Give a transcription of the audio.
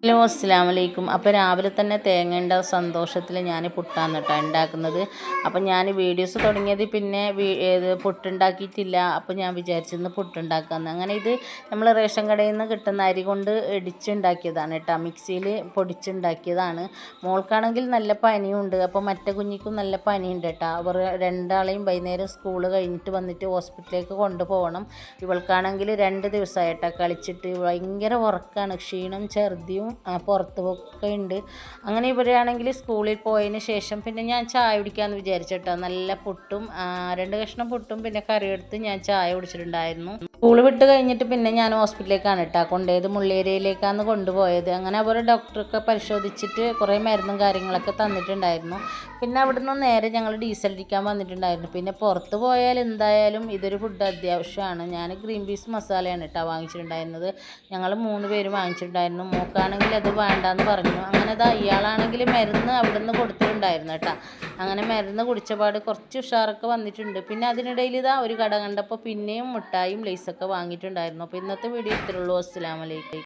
Hello അസ്സലാമലൈക്കും. അപ്പോൾ രാവിലെ തന്നെ തേങ്ങേണ്ട സന്തോഷത്തിൽ ഞാൻ പുട്ടാണ് കേട്ടോ ഉണ്ടാക്കുന്നത്. അപ്പം ഞാൻ വീഡിയോസ് തുടങ്ങിയത് പിന്നെ പുട്ടുണ്ടാക്കിയിട്ടില്ല. അപ്പോൾ ഞാൻ വിചാരിച്ചിരുന്നു പുട്ടുണ്ടാക്കാമെന്ന്. അങ്ങനെ ഇത് നമ്മൾ റേഷൻ കടയിൽ നിന്ന് കിട്ടുന്ന അരി കൊണ്ട് ഇടിച്ചുണ്ടാക്കിയതാണ് കേട്ടോ, മിക്സിയിൽ പൊടിച്ചുണ്ടാക്കിയതാണ്. മോൾക്കാണെങ്കിൽ നല്ല പനിയുണ്ട്, അപ്പോൾ മറ്റേ കുഞ്ഞിക്കും നല്ല പനിയുണ്ട് കേട്ടോ. അവർ രണ്ടാളെയും വൈകുന്നേരം സ്കൂൾ കഴിഞ്ഞിട്ട് വന്നിട്ട് ഹോസ്പിറ്റലിലേക്ക് കൊണ്ടുപോകണം. ഇവൾക്കാണെങ്കിൽ 2 ദിവസമായിട്ടാണ് കളിച്ചിട്ട് ഭയങ്കര ഉറക്കമാണ്, ക്ഷീണം, ഛർദിയും പുറത്ത് പോക്കൊക്കെ ഉണ്ട്. അങ്ങനെ ഇവരാണെങ്കിൽ സ്കൂളിൽ പോയതിന് ശേഷം പിന്നെ ഞാൻ ചായ കുടിക്കാമെന്ന് വിചാരിച്ചിട്ടോ. നല്ല പുട്ടും 2 കഷ്ണം പുട്ടും പിന്നെ കറിയെടുത്ത് ഞാൻ ചായ കുടിച്ചിട്ടുണ്ടായിരുന്നു. സ്കൂൾ വിട്ട് കഴിഞ്ഞിട്ട് പിന്നെ ഞാൻ ഹോസ്പിറ്റലിലേക്കാണ് കേട്ടോ കൊണ്ടുപോയത്, മുള്ളേരിയയിലേക്കാണ് കൊണ്ടുപോയത്. അങ്ങനെ അവർ ഡോക്ടറൊക്കെ പരിശോധിച്ചിട്ട് കുറേ മരുന്നും കാര്യങ്ങളൊക്കെ തന്നിട്ടുണ്ടായിരുന്നു. പിന്നെ അവിടെ നിന്ന് നേരെ ഞങ്ങൾ ഡീസൽ അടിക്കാൻ വന്നിട്ടുണ്ടായിരുന്നു. പിന്നെ പുറത്ത് പോയാൽ എന്തായാലും ഇതൊരു ഫുഡ് അത്യാവശ്യമാണ്. ഞാൻ ഗ്രീൻ പീസ് മസാലയാണ് കേട്ടോ വാങ്ങിച്ചിട്ടുണ്ടായിരുന്നത്. ഞങ്ങൾ 3 പേര് വാങ്ങിച്ചിട്ടുണ്ടായിരുന്നു. മോക്കാണെങ്കിൽ അത് വേണ്ടാന്ന് പറഞ്ഞു. അങ്ങനെ ഇയാളാണെങ്കിൽ മരുന്ന് അവിടെ നിന്ന് കൊടുത്തിട്ടുണ്ടായിരുന്നു കേട്ടോ. അങ്ങനെ മരുന്ന് കുടിച്ചപാട് കുറച്ച് ഉഷാറൊക്കെ വന്നിട്ടുണ്ട്. പിന്നെ അതിനിടയിൽ ഒരു കട കണ്ടപ്പോൾ പിന്നെയും മിഠായും ലേസൊക്കെ വാങ്ങിയിട്ടുണ്ടായിരുന്നു. അപ്പോൾ ഇന്നത്തെ വീഡിയോ ഇത്രയുള്ളൂ. അസ്സലാമു അലൈക്കും.